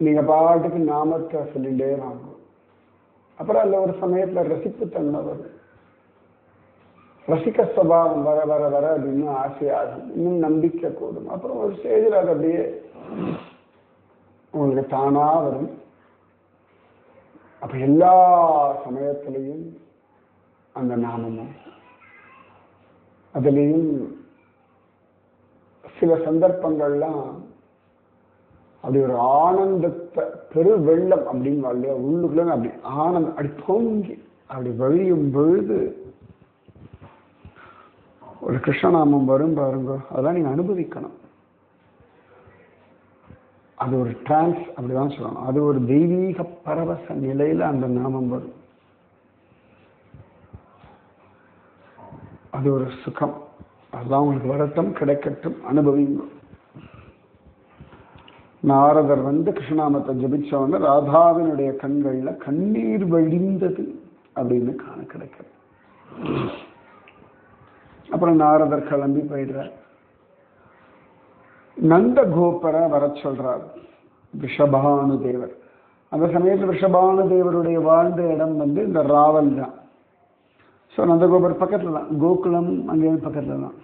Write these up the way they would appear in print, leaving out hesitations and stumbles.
நீங்க பாட்டுக்கு நாமத்தை சொல்லிட்டே வாங்க. அப்புறம் அதில் ஒரு சமயத்துல ரசிப்புத்தன்மை வரும். ரசிக்க சுபாவம் வர வர வர அது இன்னும் ஆசையாகும், இன்னும் நம்பிக்கை கூடும். அப்புறம் ஒரு ஸ்டேஜில் அது அப்படியே உங்களுக்கு தானா வரும். அப்ப எல்லா சமயத்திலையும் அந்த நாமமும், அதுலேயும் சில சந்தர்ப்பங்கள்லாம் அப்படி ஒரு ஆனந்தத்தை பெரு வெள்ளம் அப்படின்னு இல்லையா, உள்ளுக்குள்ள அப்படி ஆனந்தம் அப்படி பொங்கி அப்படி வழியும் பொழுது ஒரு கிருஷ்ணநாமம் வரும் பாருங்க, அதெல்லாம் நீங்க அனுபவிக்கணும். அது ஒரு டிரான்ஸ் அப்படிதான் சொல்லணும். அது ஒரு தெய்வீக பரவச நிலையில அந்த நாமம் வரும். அது ஒரு சுகம். அதுதான் உங்களுக்கு வரட்டும், கிடைக்கட்டும், அனுபவிங்க. நாரதர் கிருஷ்ணநாமத்தை ஜபிச்சவன ராதாவினுடைய கண்கள்ல கண்ணீர் வழிந்தது அப்படின்னு காண கிடைக்கிறது. அப்புறம் நாரதர் கிளம்பி போயிடுறார். நந்த கோபரை வர சொல்றார் ரிஷபானு தேவர். அந்த சமயத்தில் ரிஷபானு தேவருடைய வாழ்ந்த இடம் இந்த ராவல் தான். ஸோ நந்தகோபர் பக்கத்துல தான், கோகுலம் அங்கேயும் பக்கத்துல தான்.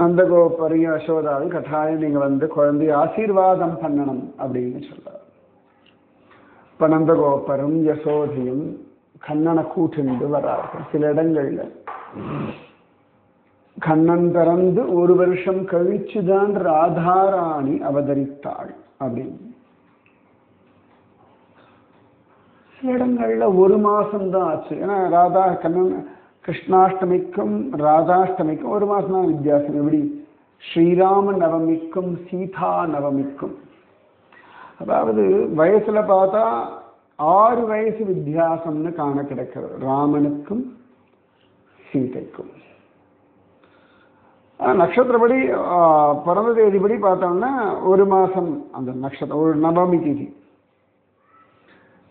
நந்தகோபரையும் யசோதாவையும் கட்டாயம் நீங்க குழந்தைய ஆசீர்வாதம் பண்ணணும் அப்படின்னு சொல்றார். இப்ப நந்தகோபரும் யசோதையும் கண்ணனை கூட்டிண்டு வரார்கள். சில இடங்கள்ல கண்ணன் பிறந்து 1 வருஷம் கழிச்சுதான் ராதாராணி அவதரித்தாள் அப்படின்னு. சில இடங்கள்ல 1 மாசம்தான் ஆச்சு. ஏன்னா ராதா கண்ணன் கிருஷ்ணாஷ்டமிக்கும் ராதாஷ்டமிக்கும் 1 மாசம் தான் வித்தியாசம். எப்படி ஸ்ரீராம நவமிக்கும் சீதா நவமிக்கும், அதாவது வயசுல பார்த்தா 6 வயசு வித்தியாசம்னு காண கிடைக்கிறது ராமனுக்கும் சீதைக்கும். நட்சத்திரப்படி பிறந்த தேதிப்படி பார்த்தோம்னா 1 மாசம் அந்த நட்சத்திரம், ஒரு நவமி திதி,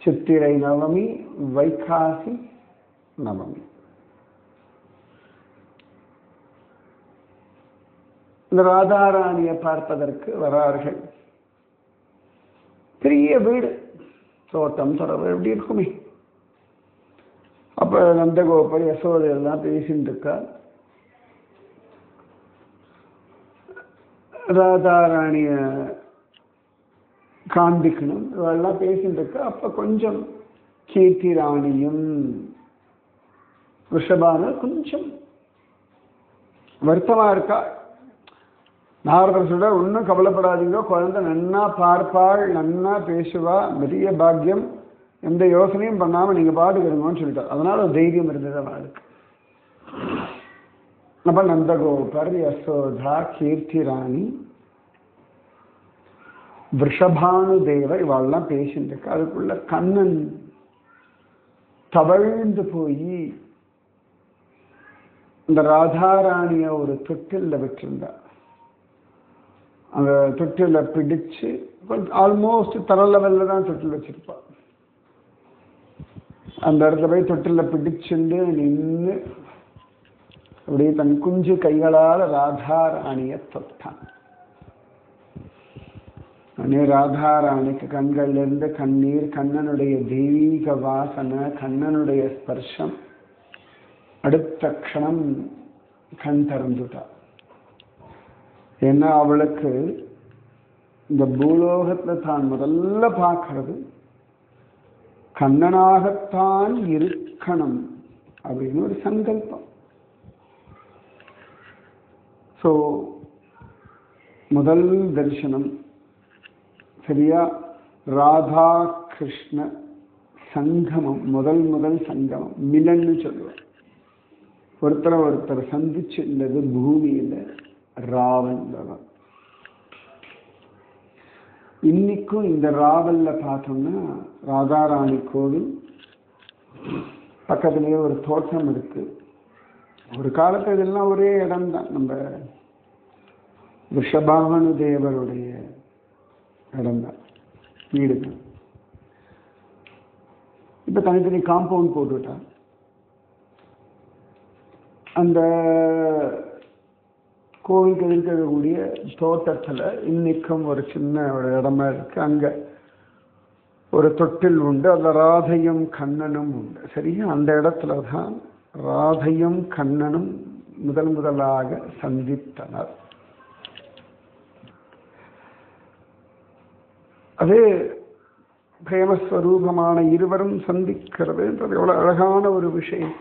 சித்திரை நவமி, வைகாசி நவமி. இந்த ராதாராணியை பார்ப்பதற்கு வரார்கள். பெரிய வீடு, தோட்டம் தொடர்பு எப்படி இருக்குமே. அப்ப நந்தகோபர் யசோதை எல்லாம் பேசிட்டு இருக்கா. ராதாராணிய காண்பிக்கணும், இதெல்லாம் பேசிட்டு இருக்கா. அப்ப கொஞ்சம் கீர்த்தி ராணியும் ரிஷபான கொஞ்சம் வருத்தமா இருக்கா. நாரதர் சொல்ற, ஒன்றும் கவலைப்படாதீங்க, குழந்தை நன்னா பார்ப்பாள், நன்னா பேசுவா, பெரிய பாக்கியம், எந்த யோசனையும் பண்ணாம நீங்க பாட்டுக்கிறீங்கன்னு சொல்லிட்டார். அதனால ஒரு தைரியம் இருந்தது அவளுக்கு. அப்ப நந்தகோபர், யசோதா, கீர்த்தி ராணி, ரிஷபானு தேவர் இவாள்லாம் பேசிட்டு இருக்கு. அதுக்குள்ள கண்ணன் தவழ்ந்து போய் இந்த ராதாராணிய ஒரு தொட்டில்ல விட்டிருந்தார். அந்த தொட்டில பிடிச்சு ஆல்மோஸ்ட் தர லெவல்ல தான் தொட்டில் வச்சிருப்பா. அந்த இடத்துல போய் தொட்டில பிடிச்சுண்டு நின்று அப்படியே தன் குஞ்சு கைகளால் ராதாராணிய தொட்டான். ராதாராணிக்கு கண்கள்ல இருந்து கண்ணீர், கண்ணனுடைய தெய்வீக வாசனை, கண்ணனுடைய ஸ்பர்ஷம். அடுத்த க்ஷணம் கண் திறந்துட்டா. ஏன்னா அவளுக்கு இந்த பூலோகத்துல தான் முதல்ல பார்க்கறது கண்ணனாகத்தான் இருக்கணும் அப்படின்னு ஒரு சங்கல்பம். ஸோ முதல் தரிசனம் சரியா ராதா கிருஷ்ண சங்கமம், முதல் சங்கமம், மிலன்னு சொல்லுவார். ஒருத்தரை சந்திச்சுள்ளது பூமியில ராவன். இன்னைக்கும் இந்த ராவல்ல பார்த்தோம்னா ராதாராணி கோவில் பக்கத்திலேயே ஒரு தோட்டம் இருக்கு. ஒரு காலத்துல இதெல்லாம் ஒரே இடம் தான், நம்ம ரிஷபானு தேவருடைய இடம் தான், வீடு தான். இப்ப தனித்தனி காம்பவுண்ட் போட்டுவிட்டா. அந்த கோவிலுக்கு இருக்கக்கூடிய தோட்டத்தில் இன்னைக்கும் ஒரு சின்ன ஒரு இடமா இருக்கு. அங்கே ஒரு தொட்டில் உண்டு. அதில் ராதையும் கண்ணனும் உண்டு. சரியா அந்த இடத்துல தான் ராதையும் கண்ணனும் முதலாக சந்தித்தனர். அதே பிரேமஸ்வரூபமான இருவரும் சந்திக்கிறது என்றது எவ்வளவு அழகான ஒரு விஷயம்.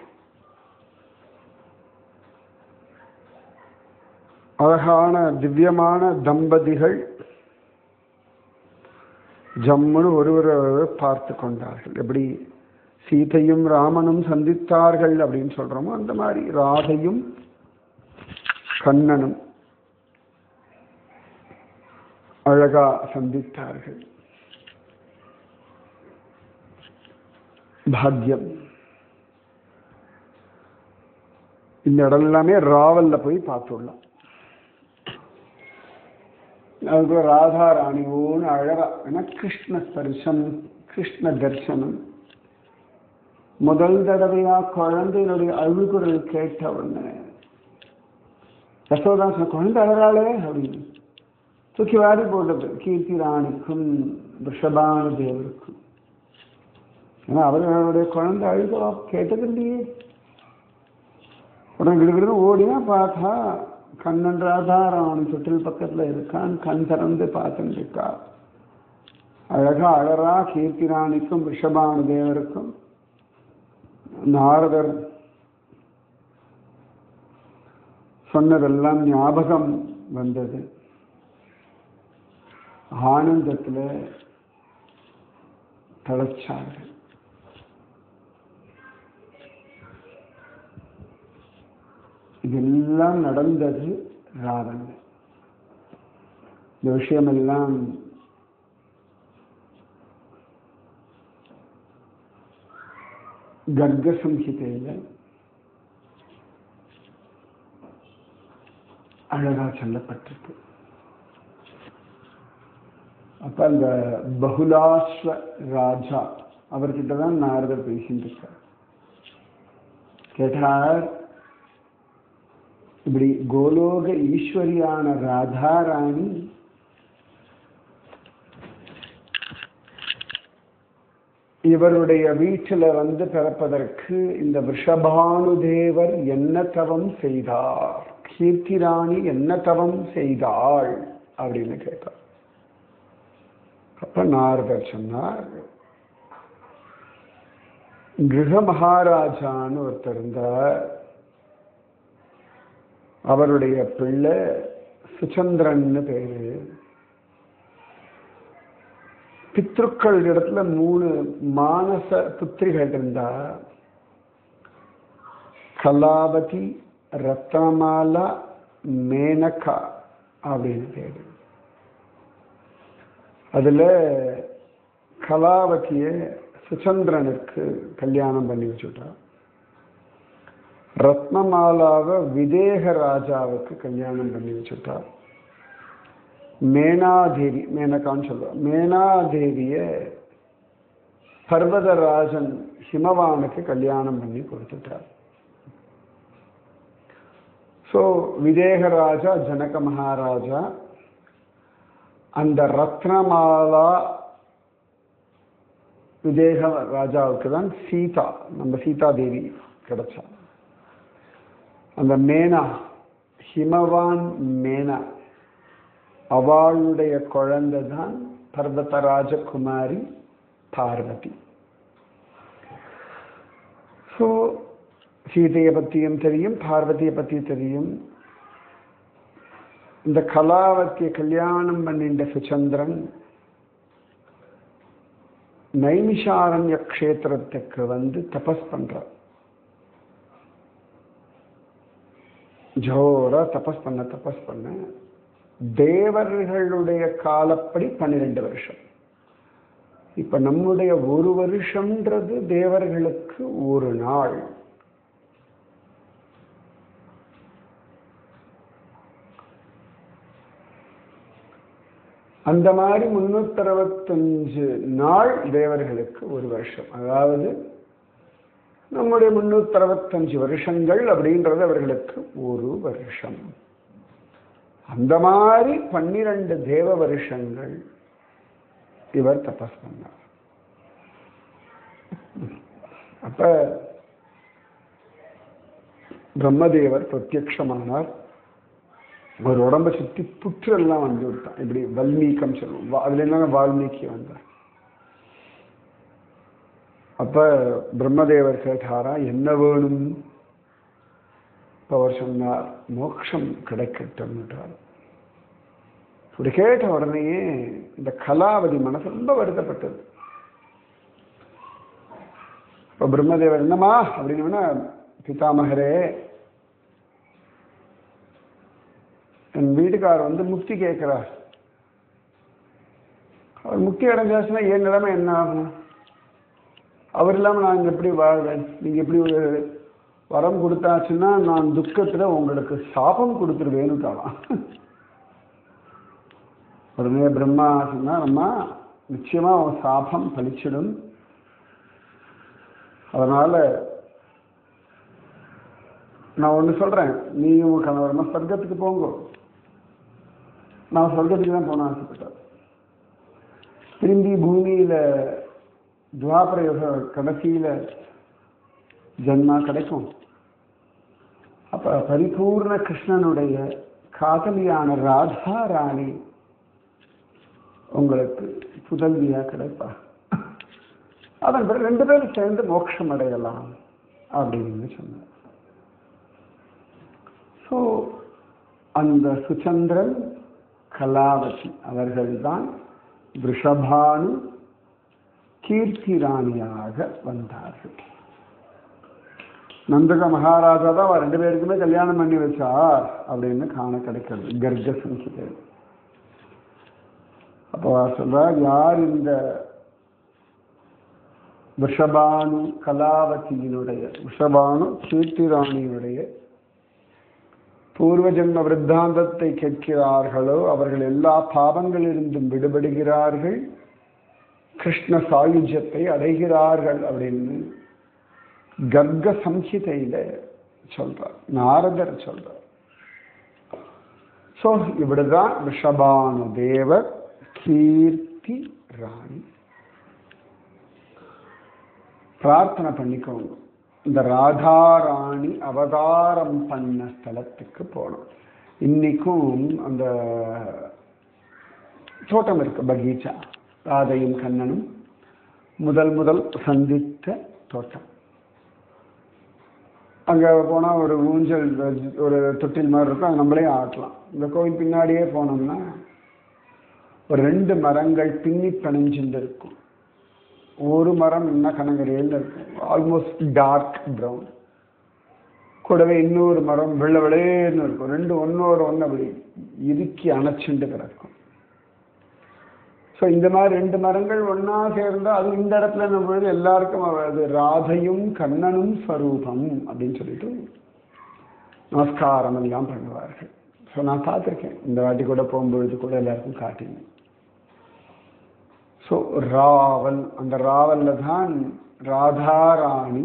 அழகான திவ்யமான தம்பதிகள் ஜம்முன்னு ஒருவரை பார்த்து கொண்டார்கள். எப்படி சீதையும் ராமனும் சந்தித்தார்கள் அப்படின்னு சொல்றோமோ அந்த மாதிரி ராதையும் கண்ணனும் அழகா சந்தித்தார்கள். பாக்யம். இந்த இடம் எல்லாமே ராவல்ல போய் பார்த்துடலாம். அதுக்குள்ள ராதா ராணி ஓன்னு அழகா. ஏன்னா கிருஷ்ண ஸ்பர்ஷம், கிருஷ்ண தர்சனம். முதல் தடவையா குழந்தைகளுடைய அழுகுரல் கேட்ட உடனே யசோதா சொன்ன, குழந்தை அழகாளே அப்படின்னு தூக்கி வாரி போட்டது கீர்த்தி ராணிக்கும் ரிஷபானு தேவருக்கும். ஏன்னா அவர்களுடைய குழந்தை அழுகா கேட்டது இல்லையே. உடனே கிடுகிடுன்னு ஓடினா பார்த்தா கண்ணன் ராதாராணி தொட்டில் பக்கத்துல இருக்கான். கண் திறந்து பார்த்துட்டு இருக்கா. அழகா அழறா. கீர்த்தி ராணிக்கும் ரிஷபானு தேவருக்கும் நாரதர் சொன்னதெல்லாம் ஞாபகம் வந்தது. ஆனந்தத்துல தளச்சார்கள். இதெல்லாம் நடந்தது ராவன். இந்த விஷயமெல்லாம் கர்க சம்ஹிதையில அழகா சொல்லப்பட்டிருக்கு. அப்ப அந்த பகுலாஸ்வ ராஜா அவர்கிட்டதான் நாரதர் பேசிட்டு இருக்கார். கேட்டார், இப்படி கோலோக ஈஸ்வரியான ராதாராணி இவருடைய வீட்டில் வந்து பிறப்பதற்கு இந்த ரிஷபானுதேவர் என்ன தவம் செய்தார், கீர்த்தி ராணி என்ன தவம் செய்தாள் அப்படின்னு கேட்டார். அப்ப நாரதர் சொன்னார், கிருஹ மகாராஜான்னு ஒருத்தர் இருந்தார். அவருடைய பிள்ளை சுச்சந்திரன்னு பேரு. பித்ருக்கள் இடத்துல 3 மானச புத்திரிகள் இருந்தா. கலாவதி, ரத்னமாலா, மேனகா அப்படின்னு பேரு. அதுல கலாவதிய சுச்சந்திரனுக்கு கல்யாணம் பண்ணி வச்சுட்டா. ரத்னமாலாவை விதேக ராஜாவுக்கு கல்யாணம் பண்ணி வச்சுட்டா. மேனாதேவி, மேனகான்னு சொல்லுவா, மேனாதேவிய பர்வதராஜன் ஹிமவானுக்கு கல்யாணம் பண்ணி கொடுத்துட்டார். ஸோ விதேக ராஜா ஜனக மகாராஜா அந்த ரத்னமாலா விதேக ராஜாவுக்கு தான் சீதா, நம்ம சீதா தேவி கிடைச்சா. அந்த மேனா, ஹிமவான் மேனா, அவளுடைய குழந்தை தான் பர்வதராஜகுமாரி பார்வதி. ஸோ சீதையை பற்றியும் தெரியும், பார்வதியை பற்றி தெரியும். இந்த கலாவதியை கல்யாணம் பண்ணின்ற சுச்சந்திரன் நைமிஷாரண்ய க்ஷேத்திரத்துக்கு வந்து தபஸ் பண்றார். ஜோரா தபஸ் பண்ண தேவர்களுடைய காலப்படி 12 வருஷம். இப்ப நம்முடைய 1 வருஷம்ன்றது தேவர்களுக்கு 1 நாள். அந்த மாதிரி 365 நாள் தேவர்களுக்கு 1 வருஷம். அதாவது நம்முடைய 365 வருஷங்கள் அப்படின்றது அவர்களுக்கு 1 வருஷம். அந்த மாதிரி 12 தேவ வருஷங்கள் இவர் தபஸ் பண்ணார். அப்ப பிரம்மதேவர் பிரத்யக்ஷமானார். ஒரு உடம்பை சுத்தி புற்று எல்லாம் வந்து விட்டான். இப்படி வல்மீகம் சொல்லுவோம், அதுல என்ன வால்மீகி வந்தார். அப்ப பிரம்மதேவர் கேட்டாரா, என்ன வேணும்? அவர் சொன்னார், மோட்சம் கிடைக்கட்டும் என்றார். அப்படி கேட்ட உடனேயே இந்த கலாவதி மனசு ரொம்ப வருத்தப்பட்டது. இப்ப பிரம்மதேவர் என்னமா அப்படின்னு, பிதாமகரே, என் வீட்டுக்காரர் வந்து முக்தி கேட்கிறார். அவர் முக்தி அடைஞ்சாச்சுன்னா என் நிலைமை என்ன ஆகும்? அவர் இல்லாமல் நான் இங்கே எப்படி வாழ்வேன்? நீங்கள் எப்படி ஒரு வரம் கொடுத்தாச்சுன்னா நான் துக்கத்தில் உங்களுக்கு சாபம் கொடுத்துருவேன்னுட்டாலாம். உடனே பிரம்மா சொன்னா, அம்மா நிச்சயமா அவன் சாபம் பலிச்சிடும். அதனால நான் ஒன்று சொல்றேன், நீ உங்க கணவரமா சொர்க்கத்துக்கு போங்க. நான் சொர்க்கத்துக்கு தான் போன ஆசைப்பட்டேன். திரும்பி பூமியில துவாபர யுக கடைசியில ஜன்மா கிடைக்கும். அப்ப பரிபூர்ண கிருஷ்ணனுடைய காதலியான ராதா ராணி உங்களுக்கு புதல்வியா கிடைப்பா. அதன் பிறகு 2 பேரும் சேர்ந்து மோட்சம் அடையலாம் அப்படின்னு சொன்னார். ஸோ அந்த சுச்சந்திரன் கலாவதி அவர்கள்தான் ரிஷபானு கீர்த்தி ராணியாக வந்தார்கள். நந்தக மகாராஜா தான் அவர் 2 பேருக்குமே கல்யாணம் பண்ணி வச்சார் அப்படின்னு காண கிடைக்கிறது கர்க சங்கீதை. அப்போ சொல்றார், யார் இந்த ரிஷபானு கலாவதியினுடைய, ரிஷபானு கீர்த்தி ராணியுடைய பூர்வ ஜென்ம விருத்தாந்தத்தை கேட்கிறார்களோ அவர்கள் எல்லா பாவங்களிலிருந்தும் விடுபடுகிறார்கள், கிருஷ்ண சாயுஜ்யத்தை அடைகிறார்கள் அப்படின்னு கர்க சம்ஹிதையில சொல்றார், நாரதர் சொல்றார். ஸோ இப்படிதான் ரிஷபானு தேவர் கீர்த்தி ராணி. பிரார்த்தனை பண்ணிக்கோங்க, இந்த ராதாராணி அவதாரம் பண்ண ஸ்தலத்துக்கு போனோம். இன்னைக்கும் அந்த தோட்டம் இருக்கு, பகீச்சா, ராதையும் கண்ணனும் முதல் சந்தித்த தோட்டம். அங்க போனா ஒரு ஊஞ்சல், ஒரு தொட்டில் மாதிரி இருக்கும், அது நம்மளே ஆட்டலாம். இந்த கோவில் பின்னாடியே போனோம்னா ஒரு 2 மரங்கள் பின்னி பிணைஞ்சுட்டு இருக்கும். ஒரு மரம் என்ன கனகரையில் இருக்கும், ஆல்மோஸ்ட் டார்க் ப்ரௌன். கூடவே இன்னொரு மரம் வெள்ளை வெளேன்னு இருக்கும். 2 ஒன்னோட ஒன்று அப்படி இறுக்கி அணைச்சுண்டு கிடக்கும். ஸோ இந்த மாதிரி 2 மரங்கள் ஒன்னா சேர்ந்தா அது இந்த இடத்துல நம்ம பொழுது எல்லாருக்கும் அது ராதையும் கண்ணனும் ஸ்வரூபம் அப்படின்னு சொல்லிட்டு நமஸ்காரம் எல்லாம் பண்ணுவார்கள். ஸோ நான் பார்த்துருக்கேன், இந்த வாட்டி கூட போகும்பொழுது கூட எல்லாருக்கும் காட்டினேன். ஸோ ராவல், அந்த ராவல்ல தான் ராதாராணி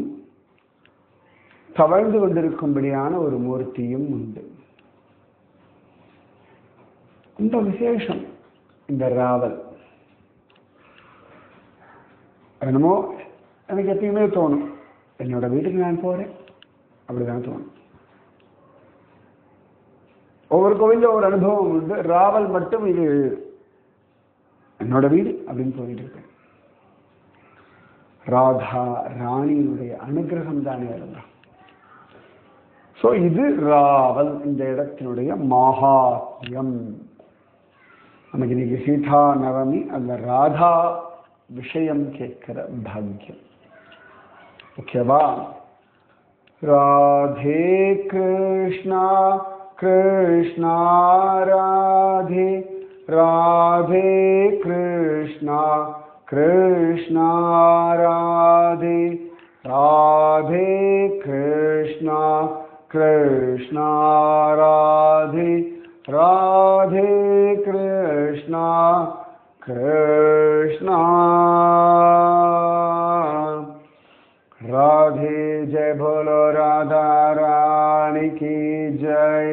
தவழ்ந்து கொண்டிருக்கும்படியான ஒரு மூர்த்தியும் உண்டு. இந்த விசேஷம் இந்த ராவல் என்னமோ எனக்கு எப்பயுமே தோணும், என்னோட வீட்டுக்கு நான் போறேன் அப்படிதான் தோணும். ஒவ்வொரு கோவிலில் ஒவ்வொரு அனுபவம் உண்டு. ராவல் மட்டும் இது என்னோட வீடு அப்படின்னு சொல்லிட்டு இருக்கேன். ராதா ராணியினுடைய அனுகிரகம் தானே இருந்தான். ஸோ இது ராவல், இந்த இடத்தினுடைய மகாத்மியம். நமக்கு இன்னைக்கு சீதா நவமி, அந்த ராதா விஷயம் கேட்கிற பாக்கியம். ஓகேவா? ராதே கிருஷ்ணா கிருஷ்ணா ராதே, ராதே கிருஷ்ணா கிருஷ்ணா ராதே, ராதே கிருஷ்ணா கிருஷ்ணா ராதே, ராதே கிருஷ்ணா கிருஷ்ணா ராதே. ஜெய் போலோ ராதா ராணி की जय,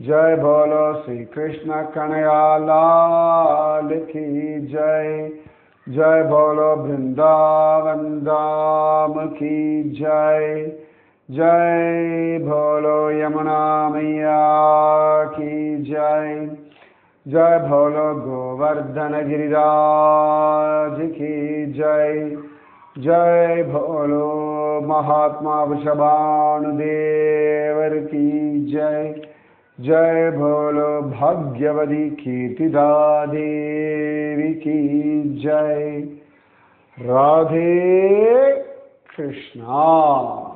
जय बोलो श्री कृष्ण कन्हैया लाल की जय। जय बोलो वृंदावन धाम की जय। जय बोलो यमुना मैया की जय। जय बोलो गोवर्धन गिरिराज की जय। जय बोलो महात्मा वृषभानुदेवर की जय। जय बोलो भाग्यवती कीर्तिदा देवी की जय। राधे कृष्णा।